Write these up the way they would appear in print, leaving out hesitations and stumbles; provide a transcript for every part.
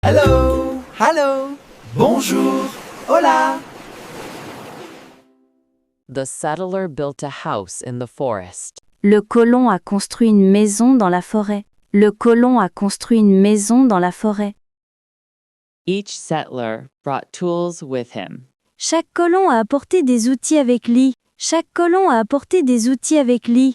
Hello, hello, bonjour, hola. The settler built a house in the forest. Le colon a construit une maison dans la forêt. Le colon a construit une maison dans la forêt. Each settler brought tools with him. Chaque colon a apporté des outils avec lui. Chaque colon a apporté des outils avec lui.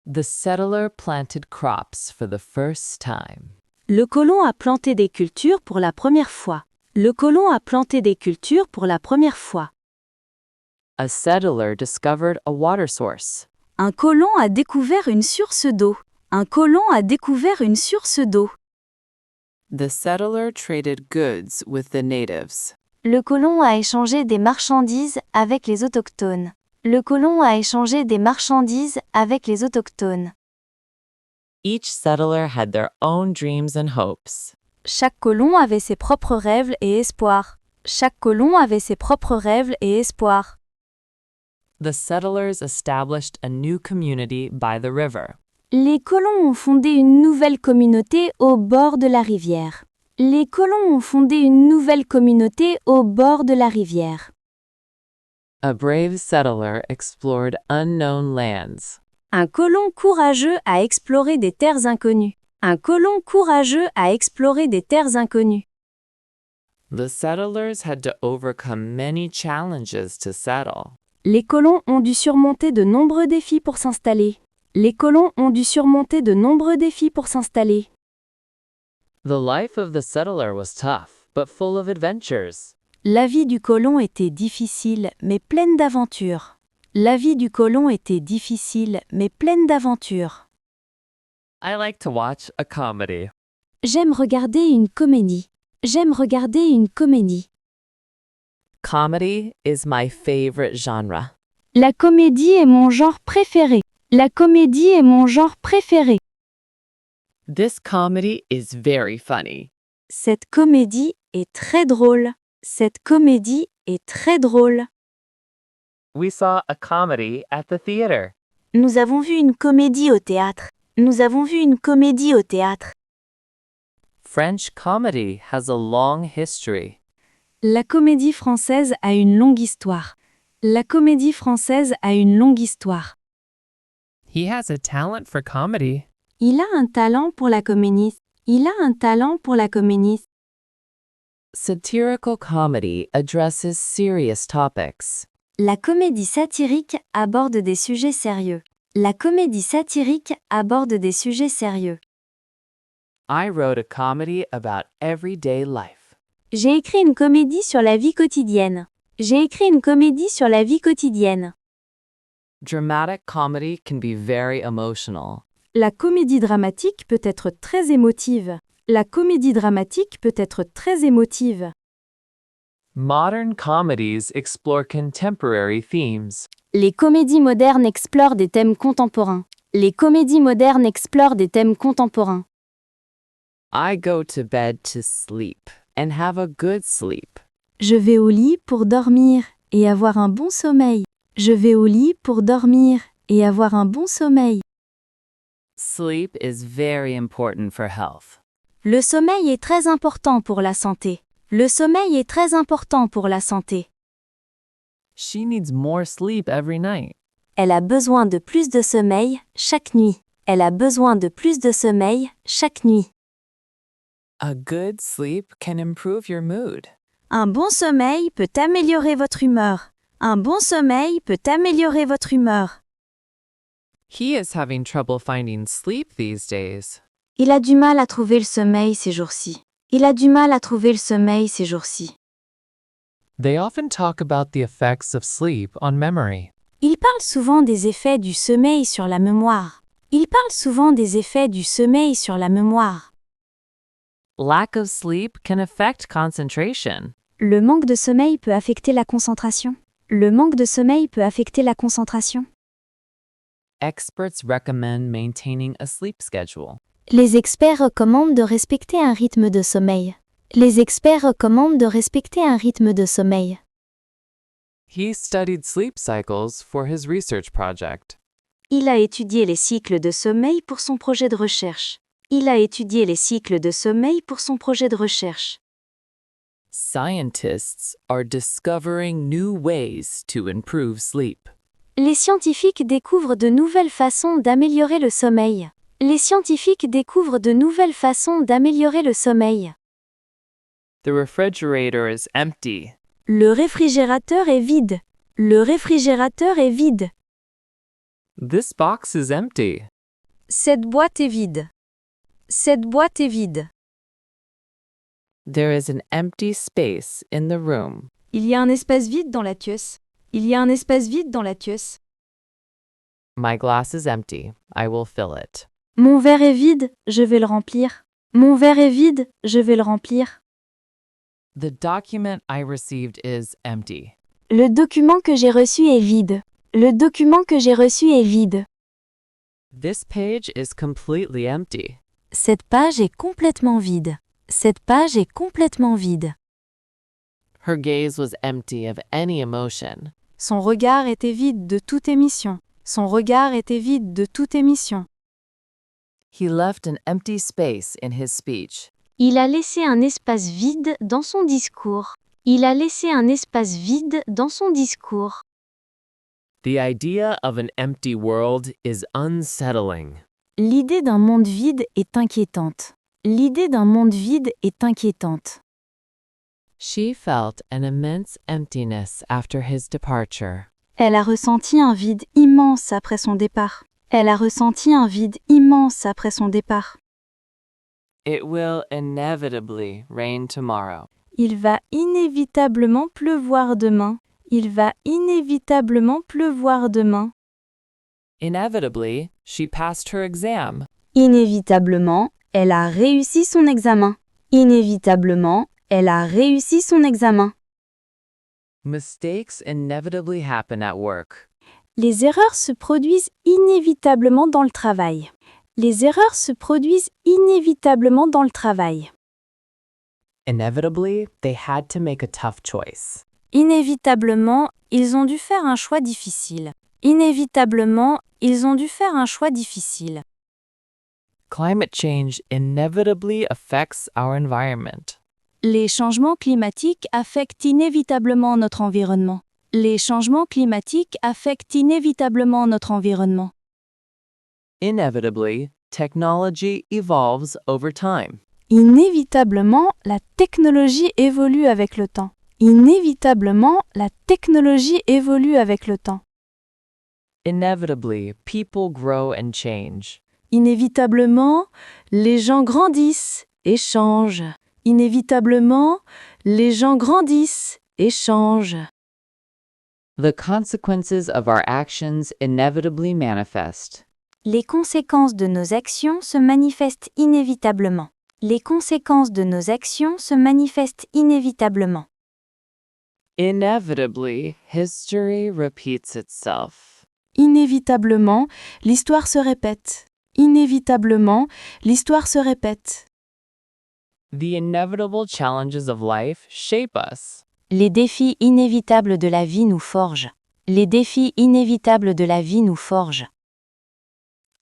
The settler planted crops for the first time. Le colon a planté des cultures pour la première fois. Le colon a planté des cultures pour la première fois. A settler discovered a water source. Un colon a découvert une source d'eau. Un colon a découvert une source d'eau. The settler traded goods with the natives. Le colon a échangé des marchandises avec les autochtones. Le colon a échangé des marchandises avec les autochtones. Each settler had their own dreams and hopes. Chaque colon avait ses propres rêves et espoirs. Chaque colon avait ses propres rêves et espoirs. The settlers established a new community by the river. Les colons ont fondé une nouvelle communauté au bord de la rivière. Les colons ont fondé une nouvelle communauté au bord de la rivière. A brave settler explored unknown lands. Un colon courageux a exploré des terres inconnues. Un colon courageux a exploré des terres inconnues. The settlers had to overcome many challenges to settle. Les colons ont dû surmonter de nombreux défis pour s'installer. Les colons ont dû surmonter de nombreux défis pour s'installer. The life of the settler was tough, but full of adventures. La vie du colon était difficile, mais pleine d'aventures. La vie du colon était difficile, mais pleine d'aventures. I like to watch a comedy. J'aime regarder une comédie. J'aime regarder une comédie. Comedy is my favorite genre. La comédie est mon genre préféré. La comédie est mon genre préféré. This comedy is very funny. Cette comédie est très drôle. Cette comédie est très drôle. We saw a comedy at the theater. Nous avons vu une comédie au théâtre. Nous avons vu une comédie au théâtre. French comedy has a long history. La comédie française a une longue histoire. La comédie française a une longue histoire. He has a talent for comedy. Il a un talent pour la comédie. Il a un talent pour la comédie. Satirical comedy addresses serious topics. La comédie satirique aborde des sujets sérieux. La comédie satirique aborde des sujets sérieux. I wrote a comedy about everyday life. J'ai écrit une comédie sur la vie quotidienne. J'ai écrit une comédie sur la vie quotidienne. Dramatic comedy can be very emotional. La comédie dramatique peut être très émotive. La comédie dramatique peut être très émotive. Modern comedies explore contemporary themes. Les comédies modernes explorent des thèmes contemporains. Les comédies modernes explorent des thèmes contemporains. I go to bed to sleep and have a good sleep. Je vais au lit pour dormir et avoir un bon sommeil. Je vais au lit pour dormir et avoir un bon sommeil. Sleep is very important for health. Le sommeil est très important pour la santé. Le sommeil est très important pour la santé. She needs more sleep every night. Elle a besoin de plus de sommeil chaque nuit. Elle a besoin de plus de sommeil chaque nuit. A good sleep can improve your mood. Un bon sommeil peut améliorer votre humeur. Un bon sommeil peut améliorer votre humeur. He is having trouble finding sleep these days. Il a du mal à trouver le sommeil ces jours-ci. Il a du mal à trouver le sommeil ces jours-ci. They often talk about the effects of sleep on memory. Il parle souvent des effets du sommeil sur la mémoire. Il parle souvent des effets du sommeil sur la mémoire. Lack of sleep can affect concentration. Le manque de sommeil peut affecter la concentration. Le manque de sommeil peut affecter la concentration. Experts recommend maintaining a sleep schedule. Les experts recommandent de respecter un rythme de sommeil. Les experts recommandent de respecter un rythme de sommeil. He studied sleep cycles for his research project. Il a étudié les cycles de sommeil pour son projet de recherche. Il a étudié les cycles de sommeil pour son projet de recherche. Scientists are discovering new ways to improve sleep. Les scientifiques découvrent de nouvelles façons d'améliorer le sommeil. Les scientifiques découvrent de nouvelles façons d'améliorer le sommeil. The refrigerator is empty. Le réfrigérateur est vide. Le réfrigérateur est vide. This box is empty. Cette boîte est vide. Cette boîte est vide. There is an empty space in the room. Il y a un espace vide dans la pièce. Il y a un espace vide dans la pièce. My glass is empty. I will fill it. Mon verre est vide, je vais le remplir. Mon verre est vide, je vais le remplir. The document I received is empty. Le document que j'ai reçu est vide. Le document que j'ai reçu est vide. This page is completely empty. Cette page est complètement vide. Cette page est complètement vide. Her gaze was empty of any emotion. Son regard était vide de toute émission. Son regard était vide de toute émission. He left an empty space in his speech. Il a laissé un espace vide dans son discours. Il a laissé un espace vide dans son discours. The idea of an empty world is unsettling. L'idée d'un monde vide est inquiétante. L'idée d'un monde vide est inquiétante. She felt an immense emptiness after his departure. Elle a ressenti un vide immense après son départ. Elle a ressenti un vide immense après son départ. It will inevitably rain tomorrow. Il va inévitablement pleuvoir demain. Il va inévitablement pleuvoir demain. Inevitably, she passed her exam. Inévitablement, elle a réussi son examen. Inévitablement, elle a réussi son examen. Mistakes inevitably happen at work. Les erreurs se produisent inévitablement dans le travail. Les erreurs se produisent inévitablement dans le travail. Inevitably, they had to make a tough choice. Inévitablement, ils ont dû faire un choix difficile. Inévitablement, ils ont dû faire un choix difficile. Climate change inevitably affects our environment. Les changements climatiques affectent inévitablement notre environnement. Les changements climatiques affectent inévitablement notre environnement. Inevitably, technology evolves over time. Inévitablement, la technologie évolue avec le temps. Inévitablement, la technologie évolue avec le temps. Inevitably, people grow and change. Inévitablement, les gens grandissent et changent. Inévitablement, les gens grandissent et changent. The consequences of our actions inevitably manifest. Les conséquences de nos actions se manifestent inévitablement. Les conséquences de nos actions se manifestent inévitablement. Inevitably, history repeats itself. Inévitablement, l'histoire se répète. Inévitablement, l'histoire se répète. The inevitable challenges of life shape us. Les défis inévitables de la vie nous forgent. Les défis inévitables de la vie nous forgent.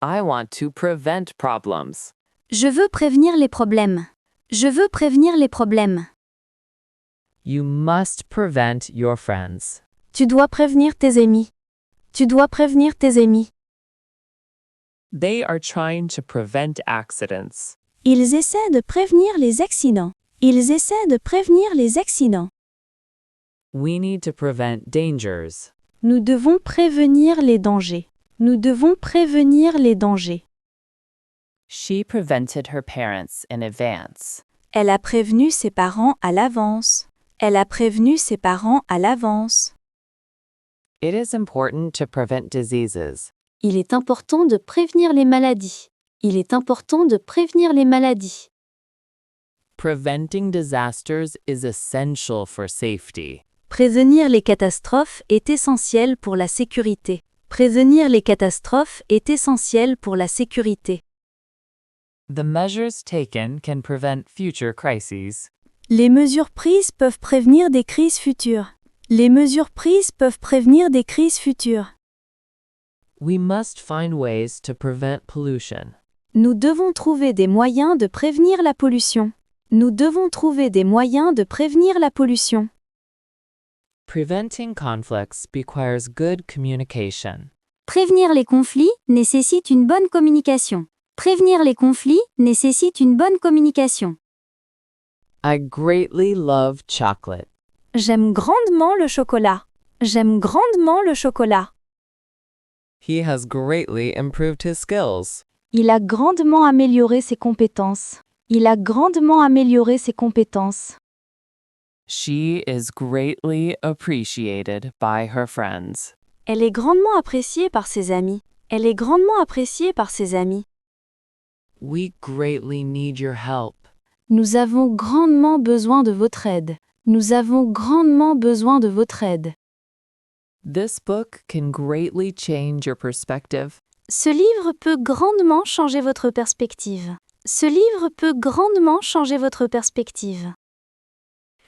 I want to prevent problems. Je veux prévenir les problèmes. Je veux prévenir les problèmes. You must prevent your friends. Tu dois prévenir tes amis. Tu dois prévenir tes amis. They are trying to prevent accidents. Ils essaient de prévenir les accidents. Ils essaient de prévenir les accidents. We need to prevent dangers. Nous devons prévenir les dangers. Nous devons prévenir les dangers. She prevented her parents in advance. Elle a prévenu ses parents à l'avance. Elle a prévenu ses parents à l'avance. It is important to prevent diseases. Il est important de prévenir les maladies. Il est important de prévenir les maladies. Preventing disasters is essential for safety. Prévenir les catastrophes est essentiel pour la sécurité. Prévenir les catastrophes est essentiel pour la sécurité. The measures taken can prevent future crises. Les mesures prises peuvent prévenir des crises futures. Les mesures prises peuvent prévenir des crises futures. We must find ways to prevent pollution. Nous devons trouver des moyens de prévenir la pollution. Nous devons trouver des moyens de prévenir la pollution. Preventing conflicts requires good communication. Prévenir les conflits nécessite une bonne communication. Prévenir les conflits nécessite une bonne communication. I greatly love chocolate. J'aime grandement le chocolat. J'aime grandement le chocolat. He has greatly improved his skills. Il a grandement amélioré ses compétences. Il a grandement amélioré ses compétences. She is greatly appreciated by her friends. Elle est grandement appréciée par ses amis. Elle est grandement appréciée par ses amis. We greatly need your help. Nous avons grandement besoin de votre aide. Nous avons grandement besoin de votre aide. This book can greatly change your perspective. Ce livre peut grandement changer votre perspective. Ce livre peut grandement changer votre perspective.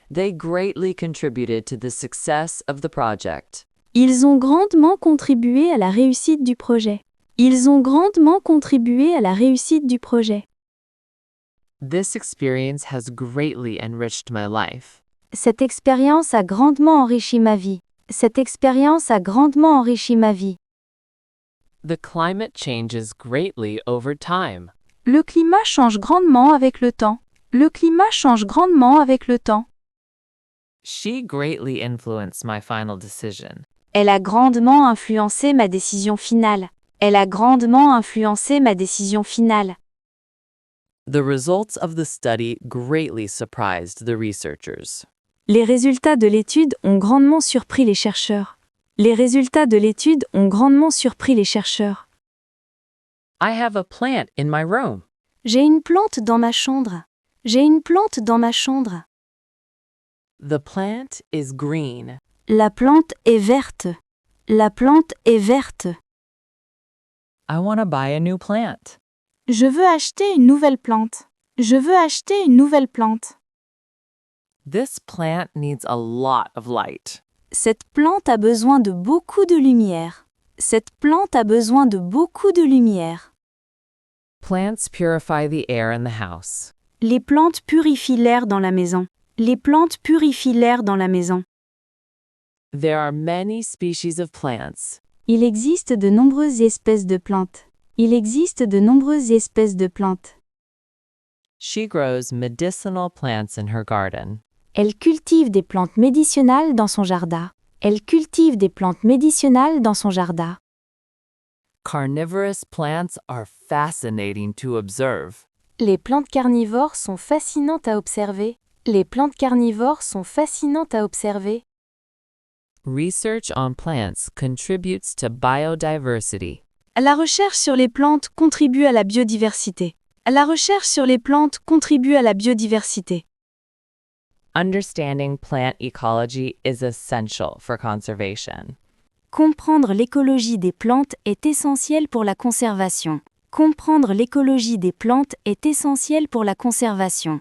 They greatly contributed to the success of the project. Ils ont grandement contribué à la réussite du projet. Ils ont grandement contribué à la réussite du projet. This experience has greatly enriched my life. Cette expérience a grandement enrichi ma vie. Cette expérience a grandement enrichi ma vie. The climate changes greatly over time. Le climat change grandement avec le temps. Le climat change grandement avec le temps. She greatly influenced my final decision. Elle a grandement influencé ma décision finale. Elle a grandement influencé ma décision finale. The results of the study greatly surprised the researchers. Les résultats de l'étude ont grandement surpris les chercheurs. Les résultats de l'étude ont grandement surpris les chercheurs. I have a plant in my room. J'ai une plante dans ma chambre. J'ai une plante dans ma chambre. The plant is green. La plante est verte. La plante est verte. I want to buy a new plant. Je veux acheter une nouvelle plante. Je veux acheter une nouvelle plante. This plant needs a lot of light. Cette plante a besoin de beaucoup de lumière. Cette plante a besoin de beaucoup de lumière. Plants purify the air in the house. Les plantes purifient l'air dans la maison. Les plantes purifient l'air dans la maison. There are many species of plants. Il existe de nombreuses espèces de plantes. Il existe de nombreuses espèces de plantes. She grows medicinal plants in her garden. Elle cultive des plantes médicinales dans son jardin. Elle cultive des plantes médicinales dans son jardin. Carnivorous plants are fascinating to observe. Les plantes carnivores sont fascinantes à observer. Les plantes carnivores sont fascinantes à observer. Research on plants contributes to biodiversity. La recherche sur les plantes contribue à la biodiversité. La recherche sur les plantes contribue à la biodiversité. Understanding plant ecology is essential for conservation. Comprendre l'écologie des plantes est essentiel pour la conservation. Comprendre l'écologie des plantes est essentiel pour la conservation.